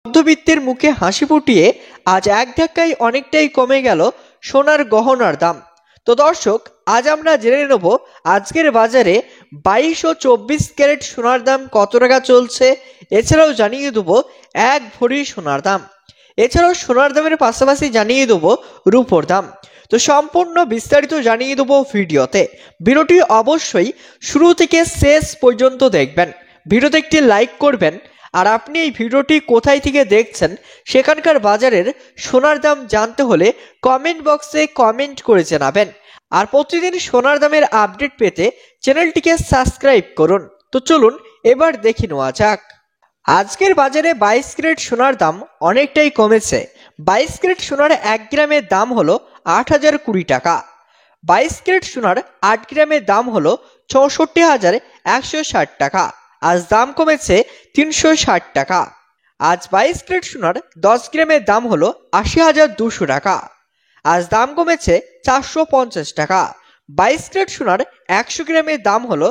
মধ্যবিত্তের মুখে হাসি ফুটিয়ে আজ এক ধাক্কায় অনেকটাই কমে গেল সোনার গহনার দাম। তো দর্শক, আজ আমরা জেনে নেব আজকের বাজারে 22 ও 24 ক্যারেট সোনার দাম কত টাকা চলছে। এছাড়াও জানিয়ে দেবো 1 ভরি সোনার দাম। এছাড়াও সোনার দামের পাশাপাশি জানিয়ে দেবো রূপোর দাম। তো সম্পূর্ণ বিস্তারিত জানিয়ে দেবো ভিডিওতে। ভিডিওটি অবশ্যই শুরু থেকে শেষ পর্যন্ত দেখবেন। ভিডিওতে একটি লাইক করবেন। আর আপনি এই ভিডিওটি কোথায় থেকে দেখছেন সেখানকার বাজারের সোনার দাম জানতে হলে কমেন্ট বক্সে কমেন্ট করে জানাবেন। আর প্রতিদিন সোনার দামের আপডেট পেতে চ্যানেলটিকে সাবস্ক্রাইব করুন। তো চলুন এবার দেখে নেওয়া যাক। আজকের বাজারে 22 ক্যারেট সোনার দাম অনেকটাই কমেছে। 22 ক্যারেট সোনার 1 গ্রামের দাম হলো 8,020 টাকা। 22 ক্যারেট সোনার 8 গ্রামের দাম হলো 64,160 টাকা। আজ দাম কমেছে 360 টাকা। আজ 22 ক্যারেট সোনার 10 গ্রামের দাম হলো 80,200 টাকা। আজ দাম কমেছে 450 টাকা। 22 ক্যারেট সোনার 100 গ্রামের দাম হলো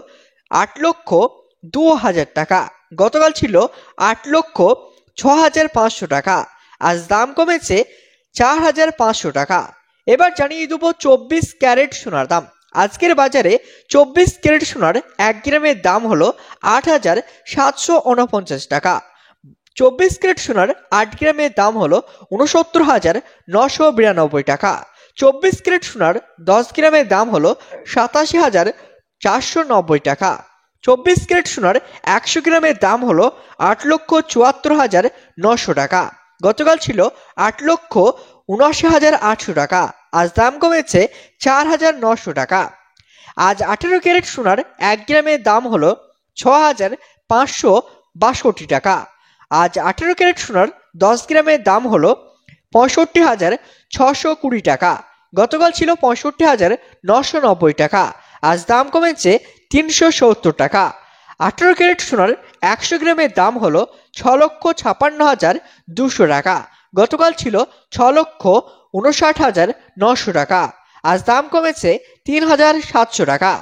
8,02,000 টাকা। গতকাল ছিল 8,06,500 টাকা। আজ দাম কমেছে 4,500 টাকা। এবার জানিয়ে দেবো 24 ক্যারেট সোনার দাম। আজকের বাজারে 24 ক্যারেট সোনার 1 গ্রামের দাম হলো 8,749 টাকা। 24 ক্যারেট সোনার 8 গ্রামের দাম হলো 69,992 টাকা। 24 ক্যারেট সোনার 10 গ্রামের দাম হলো 87,490 টাকা। 24 ক্যারেট সোনার 100 গ্রামের দাম হলো 8,74,900 টাকা। গতকাল ছিল 8,79,800 টাকা। আজ দাম কমেছে 4,900 টাকা। আজ 18 ক্যারেট সোনার 1 গ্রামের দাম হলো 6,562 টাকা। আজ 18 ক্যারেট সোনার 10 গ্রামের দাম হলো 65,620 টাকা। গতকাল ছিল 65,990 টাকা। আজ দাম কমেছে 370 টাকা। 18 ক্যারেট সোনার 100 গ্রামের দাম হলো 6,56,200 টাকা। গতকাল ছিল 6,59,900 টাকা। আজ দাম কমেছে 3,700 টাকা।